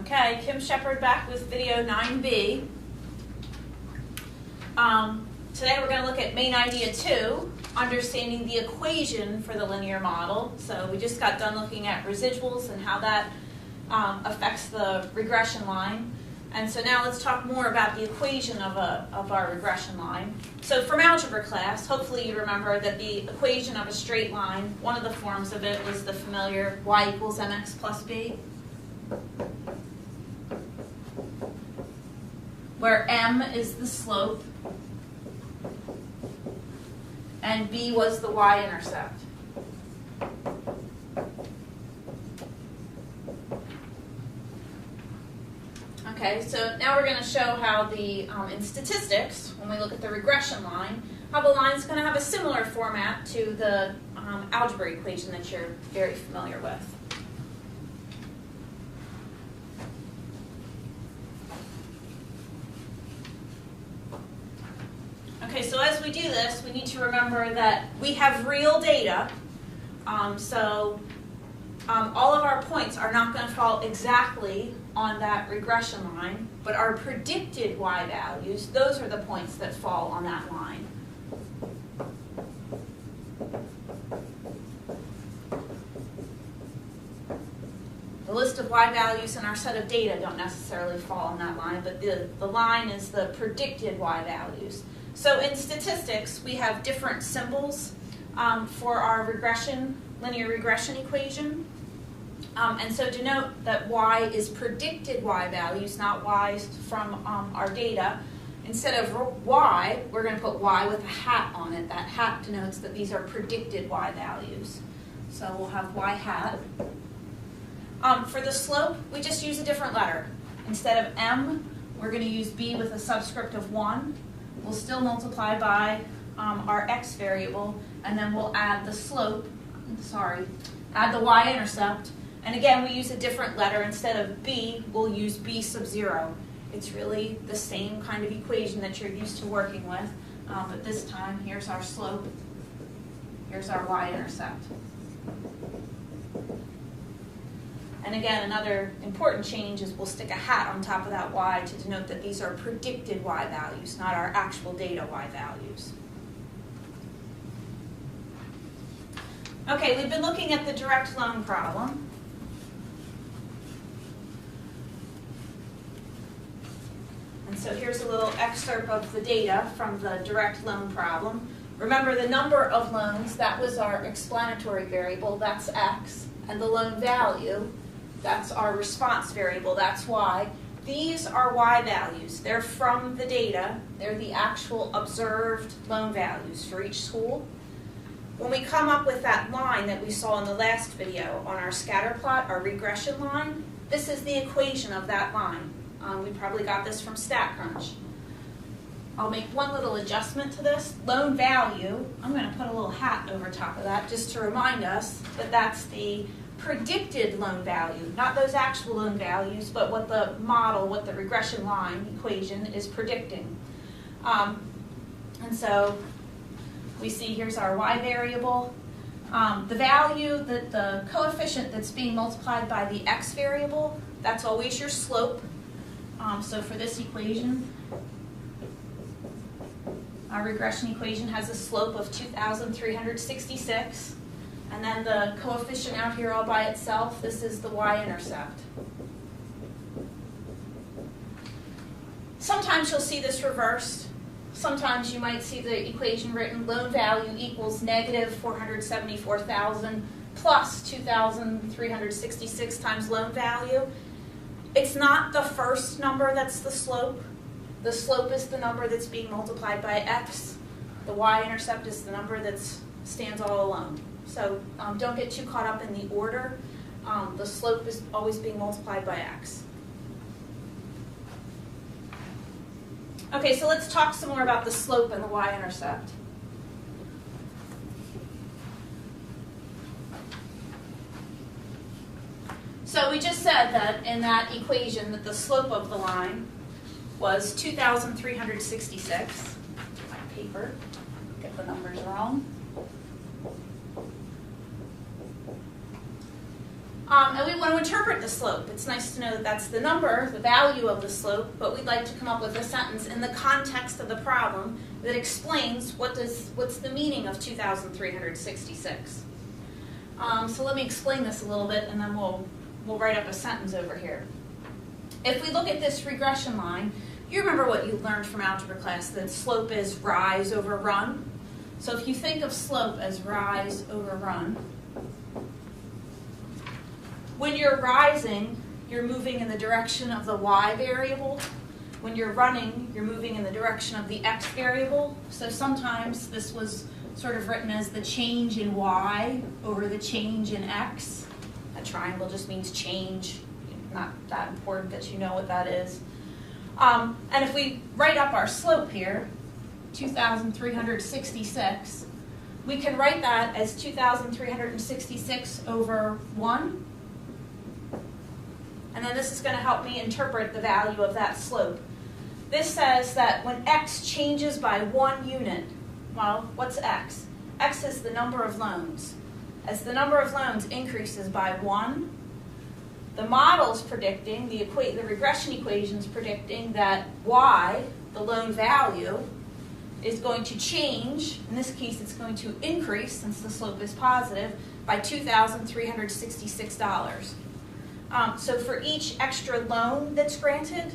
Okay, Kim Shepard back with video 9B. Today we're going to look at main idea 2, understanding the equation for the linear model. So we just got done looking at residuals and how that affects the regression line. And so now let's talk more about the equation of our regression line. So from algebra class, hopefully you remember that the equation of a straight line, one of the forms of it was the familiar y equals mx plus b, where m is the slope and b was the y-intercept. Okay, so now we're going to show how in statistics, when we look at the regression line, how the line is going to have a similar format to the algebra equation that you're very familiar with. Okay, so as we do this, we need to remember that we have real data, all of our points are not going to fall exactly on that regression line, but our predicted y values, those are the points that fall on that line. The list of y values in our set of data don't necessarily fall on that line, but the line is the predicted y values. So in statistics, we have different symbols for our linear regression equation. And so to note that y is predicted y values, not y's from our data. Instead of y, we're going to put y with a hat on it. That hat denotes that these are predicted y values. So we'll have y hat. For the slope, we just use a different letter. Instead of m, we're going to use b with a subscript of 1. We'll still multiply by our x variable, and then we'll add the slope, add the y-intercept. And again, we use a different letter. Instead of b, we'll use b sub 0. It's really the same kind of equation that you're used to working with, but this time, here's our slope, here's our y-intercept. And again, another important change is we'll stick a hat on top of that y to denote that these are predicted y values, not our actual data y values. Okay, we've been looking at the direct loan problem. And so here's a little excerpt of the data from the direct loan problem. Remember, the number of loans, that was our explanatory variable, that's x, and the loan value, that's our response variable, that's y. These are y values. They're from the data. They're the actual observed loan values for each school. When we come up with that line that we saw in the last video on our scatter plot, our regression line, this is the equation of that line. We probably got this from StatCrunch. I'll make one little adjustment to this. Loan value, I'm going to put a little hat over top of that just to remind us that that's the predicted loan value, not those actual loan values, but what the model, what the regression line equation is predicting. And so we see here's our y variable. The value, the coefficient that's being multiplied by the x variable, that's always your slope. So for this equation, our regression equation has a slope of 2,366. And then the coefficient out here all by itself, this is the y-intercept. Sometimes you'll see this reversed. Sometimes you might see the equation written loan value equals negative 474,000 plus 2,366 times loan value. It's not the first number that's the slope. The slope is the number that's being multiplied by x. The y-intercept is the number that stands all alone. So don't get too caught up in the order. The slope is always being multiplied by x. Okay, so let's talk some more about the slope and the y-intercept. So we just said that in that equation that the slope of the line was 2,366. My paper, get the numbers wrong. And we want to interpret the slope. It's nice to know that that's the number, the value of the slope, but we'd like to come up with a sentence in the context of the problem that explains what's the meaning of 2,366. So let me explain this a little bit, and then we'll write up a sentence over here. If we look at this regression line, you remember what you learned from algebra class, that slope is rise over run. So if you think of slope as rise over run, when you're rising, you're moving in the direction of the y variable. When you're running, you're moving in the direction of the x variable. So sometimes this was sort of written as the change in y over the change in x. A triangle just means change. Not that important that you know what that is. And if we write up our slope here, 2,366, we can write that as 2,366 over 1. And then this is going to help me interpret the value of that slope. This says that when x changes by 1 unit, well, what's x? X is the number of loans. As the number of loans increases by 1, the model's predicting, the regression equation's predicting that y, the loan value, is going to change. In this case, it's going to increase, since the slope is positive, by $2,366. So for each extra loan that's granted,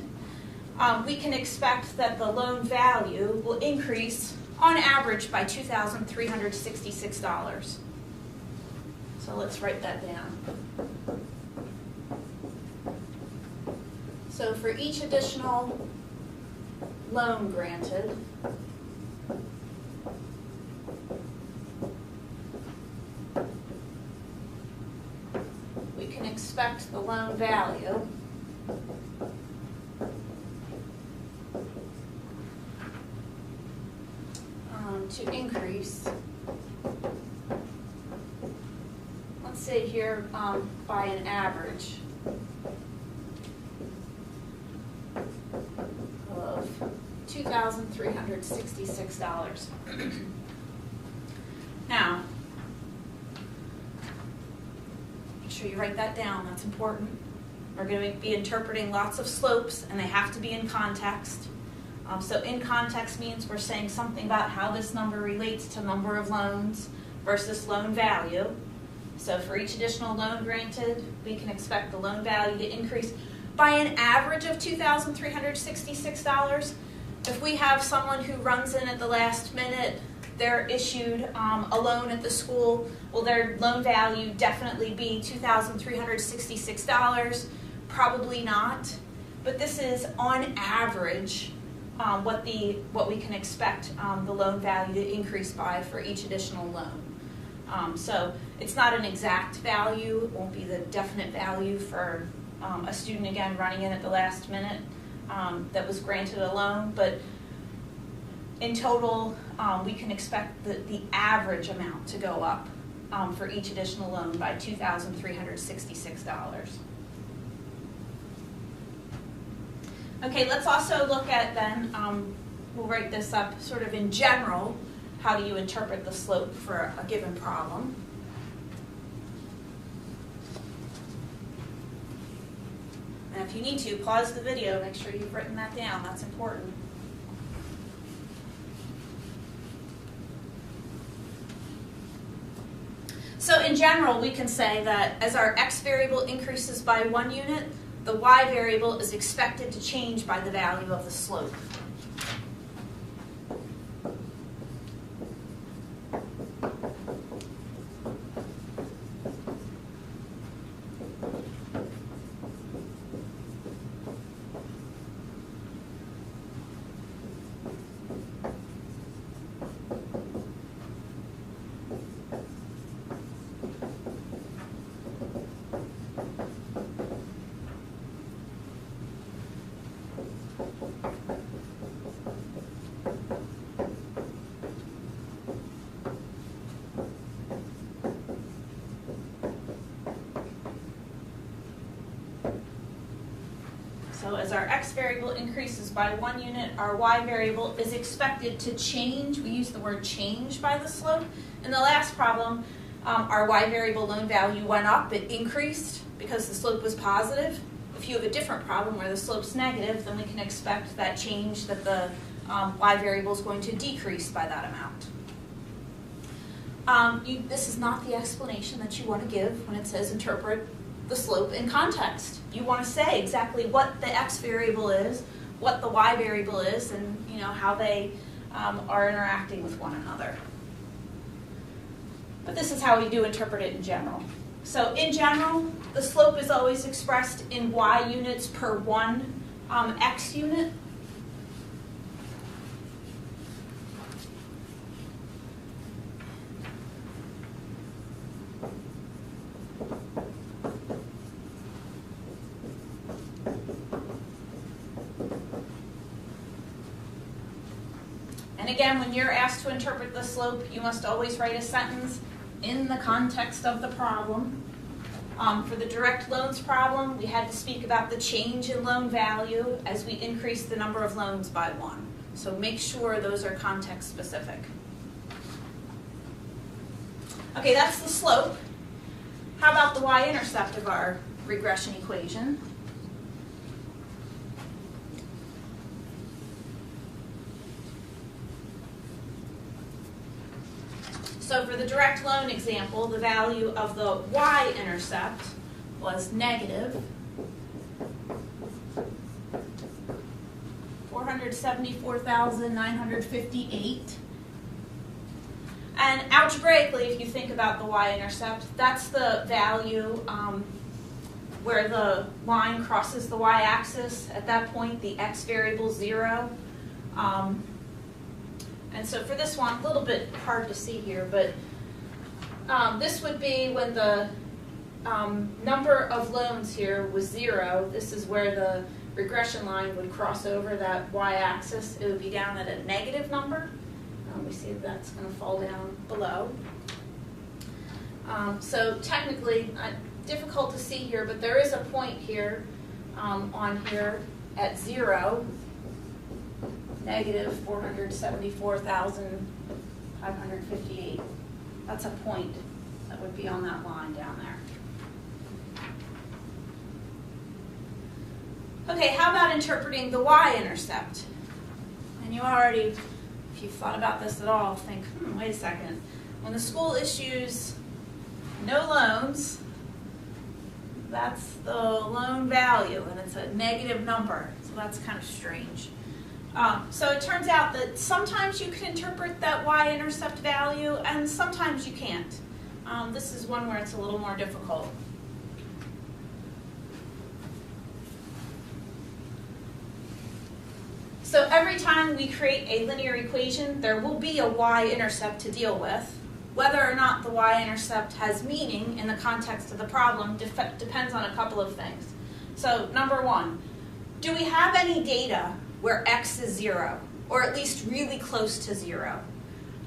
we can expect that the loan value will increase on average by $2,366. So let's write that down. So for each additional loan granted, we can expect the loan value to increase, let's say here by an average of $2,366. Now, make sure you write that down, that's important. We're going to be interpreting lots of slopes, and they have to be in context. So in context means we're saying something about how this number relates to number of loans versus loan value. So for each additional loan granted, we can expect the loan value to increase by an average of $2,366. If we have someone who runs in at the last minute, they're issued a loan at the school, will their loan value definitely be $2,366? Probably not. But this is on average what we can expect the loan value to increase by for each additional loan. So it's not an exact value. It won't be the definite value for a student, again, running in at the last minute that was granted a loan. But in total, we can expect the average amount to go up for each additional loan by $2,366. Okay, let's also look at then, we'll write this up sort of in general, how do you interpret the slope for a given problem. And if you need to, pause the video, make sure you've written that down, that's important. So in general, we can say that as our x variable increases by 1 unit, the y variable is expected to change by the value of the slope. So as our x variable increases by 1 unit, our y variable is expected to change. We use the word change by the slope. In the last problem, our y variable loan value went up, it increased. because the slope was positive. If you have a different problem where the slope's negative, then we can expect that change, that the y variable is going to decrease by that amount. This is not the explanation that you want to give when it says interpret the slope in context. You want to say exactly what the x variable is, what the y variable is, and how they are interacting with one another. But this is how we do interpret it in general. So in general, the slope is always expressed in y units per one x unit. And again, when you're asked to interpret the slope, you must always write a sentence in the context of the problem. For the direct loans problem, we had to speak about the change in loan value as we increase the number of loans by 1. So make sure those are context specific. Okay, that's the slope. How about the y-intercept of our regression equation? So for the direct loan example, the value of the y-intercept was negative 474,958. And algebraically, if you think about the y-intercept, that's the value where the line crosses the y-axis. At that point, the x variable is 0. And so for this one, a little bit hard to see here, but this would be when the number of loans here was 0. This is where the regression line would cross over that y-axis. It would be down at a negative number. We see that that's going to fall down below. So technically, difficult to see here, but there is a point here on here at 0. Negative 474,558. That's a point that would be on that line down there. Okay, how about interpreting the y-intercept? And you already, if you've thought about this at all, think, wait a second. When the school issues no loans, that's the loan value, and it's a negative number. So that's kind of strange. So it turns out that sometimes you can interpret that y-intercept value, and sometimes you can't. This is one where it's a little more difficult. So every time we create a linear equation, there will be a y-intercept to deal with. Whether or not the y-intercept has meaning in the context of the problem depends on a couple of things. So number one, do we have any data where x is 0, or at least really close to 0?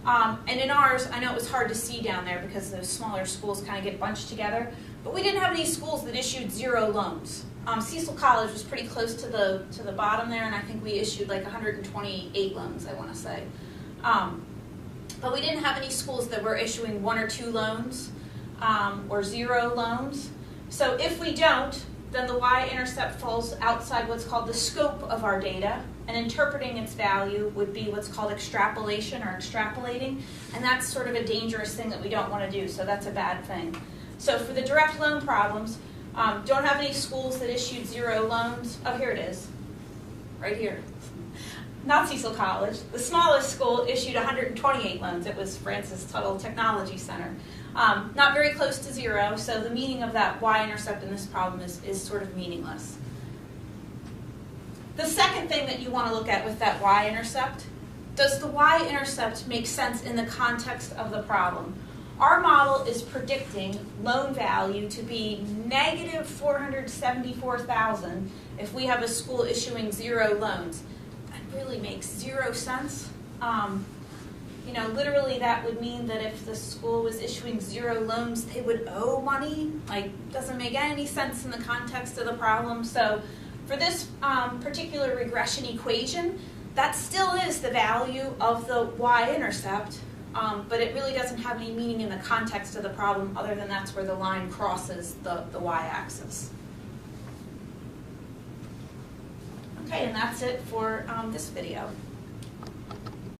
And in ours, I know it was hard to see down there because those smaller schools kind of get bunched together, but we didn't have any schools that issued 0 loans. Cecil College was pretty close to the bottom there, and I think we issued like 128 loans, I want to say. But we didn't have any schools that were issuing 1 or 2 loans or 0 loans. So if we don't, then the y-intercept falls outside what's called the scope of our data, and interpreting its value would be what's called extrapolation or extrapolating, and that's sort of a dangerous thing that we don't want to do, so that's a bad thing. So for the direct loan problems, don't have any schools that issued 0 loans. Oh, here it is, right here. Not Cecil College. The smallest school issued 128 loans. It was Francis Tuttle Technology Center. Not very close to 0, so the meaning of that y-intercept in this problem is sort of meaningless. The second thing that you want to look at with that y-intercept, does the y-intercept make sense in the context of the problem? Our model is predicting loan value to be negative 474,000 if we have a school issuing 0 loans. That really makes 0 sense. Literally that would mean that if the school was issuing 0 loans, they would owe money. Doesn't make any sense in the context of the problem. So for this particular regression equation, that still is the value of the y-intercept, but it really doesn't have any meaning in the context of the problem other than that's where the line crosses the y-axis. Okay, and that's it for this video.